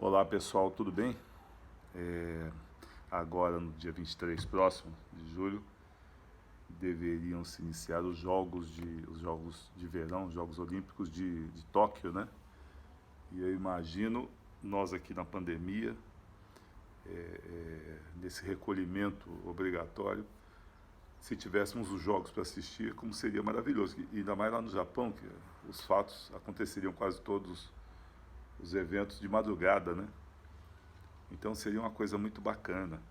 Olá pessoal, tudo bem? Agora no dia 23 próximo de julho deveriam se iniciar os jogos de verão, os Jogos Olímpicos de Tóquio, né? E eu imagino nós aqui na pandemia, nesse recolhimento obrigatório, se tivéssemos os jogos para assistir, como seria maravilhoso. E ainda mais lá no Japão, que os fatos aconteceriam quase todos os eventos de madrugada, né? Então seria uma coisa muito bacana.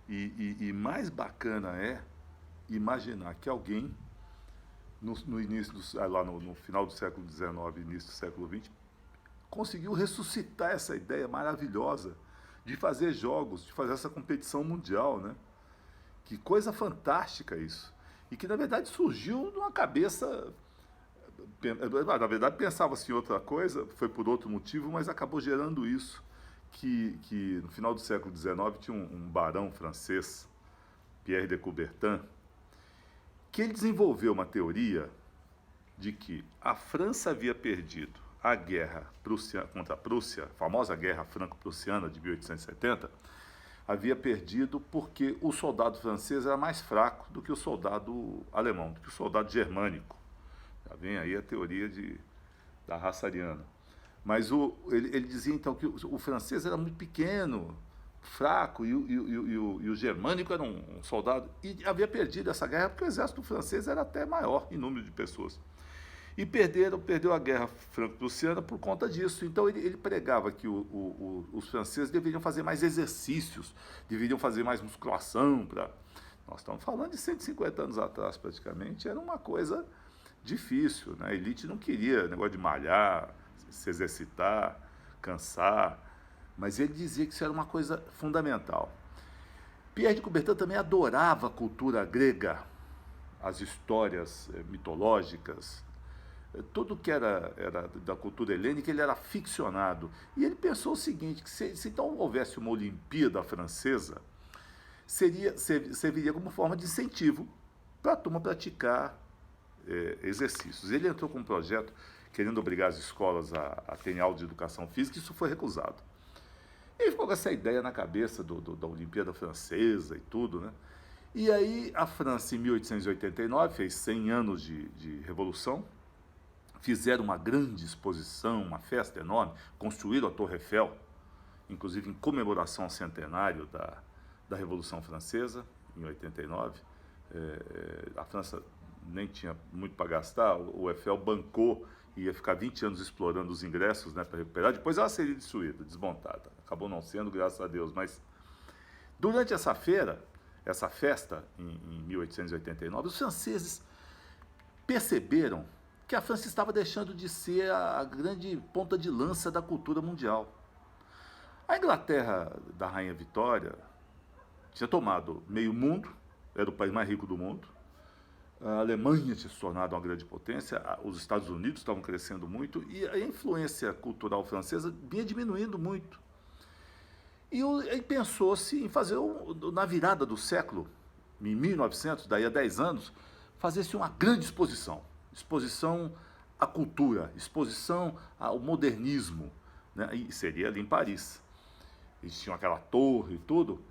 E mais bacana é imaginar que alguém, no início, lá no final do século XIX, início do século XX, conseguiu ressuscitar essa ideia maravilhosa de fazer jogos, de fazer essa competição mundial, né? Que coisa fantástica isso. E que na verdade surgiu numa cabeça. Na verdade pensava-se em outra coisa, foi por outro motivo, mas acabou gerando isso. Que no final do século XIX tinha um barão francês, Pierre de Coubertin, que ele desenvolveu uma teoria de que a França havia perdido a guerra contra a Prússia, a famosa guerra franco-prussiana de 1870, havia perdido porque o soldado francês era mais fraco do que o soldado alemão, do que o soldado germânico. Já vem aí a teoria da raça ariana. Mas ele dizia então que o francês era muito pequeno, fraco, e o germânico era um soldado. E havia perdido essa guerra porque o exército francês era até maior em número de pessoas. E perdeu a guerra franco-prussiana por conta disso. Então ele pregava que os franceses deveriam fazer mais exercícios, deveriam fazer mais musculação. Nós estamos falando de 150 anos atrás praticamente, era uma coisa difícil, né? A elite não queria negócio de malhar, se exercitar, cansar, mas ele dizia que isso era uma coisa fundamental. Pierre de Coubertin também adorava a cultura grega, as histórias mitológicas, tudo que era da cultura helênica, ele era ficcionado. E ele pensou o seguinte, que se então houvesse uma Olimpíada francesa, serviria como forma de incentivo para a turma praticar exercícios. Ele entrou com um projeto querendo obrigar as escolas a terem aula de educação física, e isso foi recusado. Ele ficou com essa ideia na cabeça da Olimpíada Francesa e tudo, né? E aí a França, em 1889, fez 100 anos de revolução, fizeram uma grande exposição, uma festa enorme, construíram a Torre Eiffel, inclusive em comemoração ao centenário da Revolução Francesa, em 89. A França nem tinha muito para gastar, o Eiffel bancou e ia ficar 20 anos explorando os ingressos, né, para recuperar. Depois ela seria destruída, desmontada. Acabou não sendo, graças a Deus. Mas durante essa festa, em 1889, os franceses perceberam que a França estava deixando de ser a grande ponta de lança da cultura mundial. A Inglaterra da Rainha Vitória tinha tomado meio mundo, era o país mais rico do mundo. A Alemanha tinha se tornado uma grande potência, os Estados Unidos estavam crescendo muito e a influência cultural francesa vinha diminuindo muito. E aí pensou-se em fazer, na virada do século, em 1900, daí a 10 anos, fazer-se uma grande exposição à cultura, exposição ao modernismo, né? E seria ali em Paris. Eles tinham aquela torre e tudo.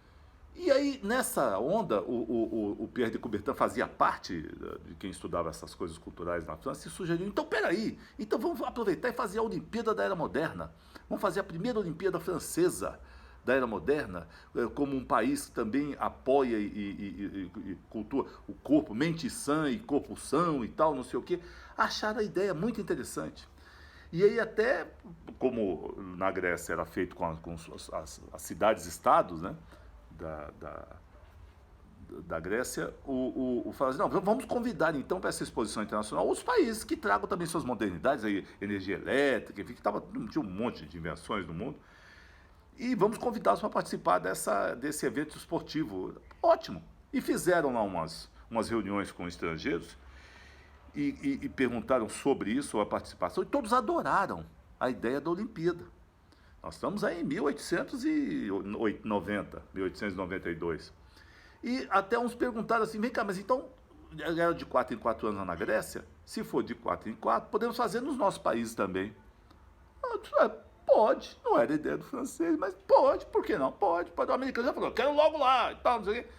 E aí, nessa onda, o Pierre de Coubertin fazia parte de quem estudava essas coisas culturais na França e sugeriu, então peraí, então vamos aproveitar e fazer a Olimpíada da Era Moderna. Vamos fazer a primeira Olimpíada Francesa da Era Moderna, como um país que também apoia e cultua o corpo, mente sã e corpo são e tal, não sei o quê. Acharam a ideia muito interessante. E aí até, como na Grécia era feito com as cidades-estados, né? Da Grécia, fala assim, não, vamos convidar então para essa exposição internacional os países que tragam também suas modernidades, aí, energia elétrica, enfim, tinha um monte de invenções no mundo, e vamos convidá-los para participar desse evento esportivo. Ótimo! E fizeram lá umas reuniões com estrangeiros e perguntaram sobre isso, a participação, e todos adoraram a ideia da Olimpíada. Nós estamos aí em 1890, 1892. E até uns perguntaram assim, vem cá, mas então, era de 4 em 4 anos lá na Grécia? Se for de 4 em 4, podemos fazer nos nossos países também. Pode, não era ideia do francês, mas pode, por que não? Pode. O americano já falou, quero logo lá e tal, não sei o quê.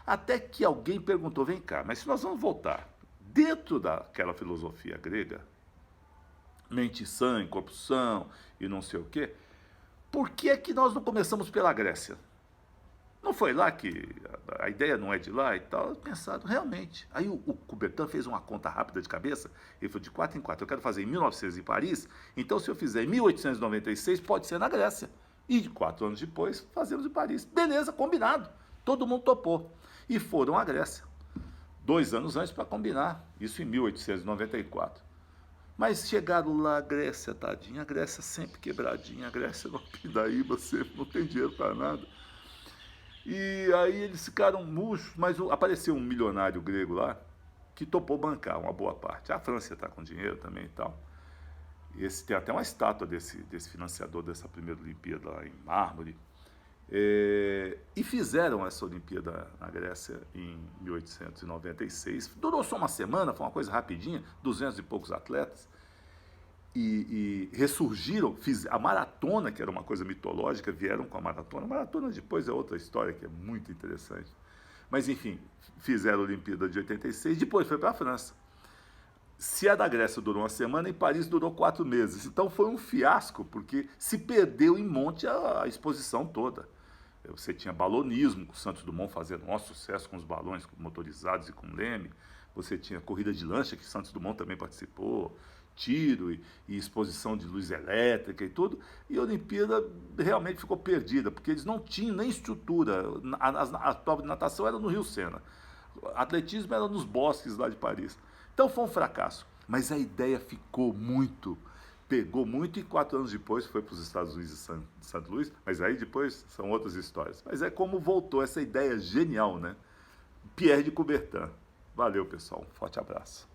Até que alguém perguntou, vem cá, mas se nós vamos voltar dentro daquela filosofia grega, mente sã, incorrupção e não sei o quê, por que é que nós não começamos pela Grécia? Não foi lá que a ideia não é de lá e tal? Pensado, realmente. Aí o Coubertin fez uma conta rápida de cabeça, ele falou, de 4 em 4, eu quero fazer em 1900 em Paris, então se eu fizer em 1896, pode ser na Grécia. E 4 anos depois, fazemos em Paris. Beleza, combinado. Todo mundo topou. E foram à Grécia. 2 anos antes para combinar, isso em 1894. Mas chegaram lá, a Grécia, tadinha, a Grécia sempre quebradinha, a Grécia no Pindaíba sempre, não tem dinheiro para nada. E aí eles ficaram murchos, mas apareceu um milionário grego lá que topou bancar uma boa parte. A França está com dinheiro também e tal. Tem até uma estátua desse financiador dessa primeira Olimpíada lá em mármore. E fizeram essa Olimpíada na Grécia em 1896. Durou só uma semana, foi uma coisa rapidinha, 200 e poucos atletas. E ressurgiram, a maratona, que era uma coisa mitológica, vieram com a maratona. A maratona depois é outra história que é muito interessante. Mas, enfim, fizeram a Olimpíada de 86, depois foi para a França. Se a da Grécia durou uma semana, em Paris durou 4 meses. Então foi um fiasco, porque se perdeu em monte a exposição toda. Você tinha balonismo, com o Santos Dumont fazendo um sucesso com os balões motorizados e com leme. Você tinha corrida de lancha, que Santos Dumont também participou, tiro e exposição de luz elétrica e tudo. E a Olimpíada realmente ficou perdida, porque eles não tinham nem estrutura. A prova de natação era no Rio Sena. Atletismo era nos bosques lá de Paris. Então foi um fracasso. Mas a ideia ficou muito, pegou muito, e 4 anos depois foi para os Estados Unidos de St. Louis, mas aí depois são outras histórias. Mas é como voltou essa ideia genial, né? Pierre de Coubertin. Valeu, pessoal. Um forte abraço.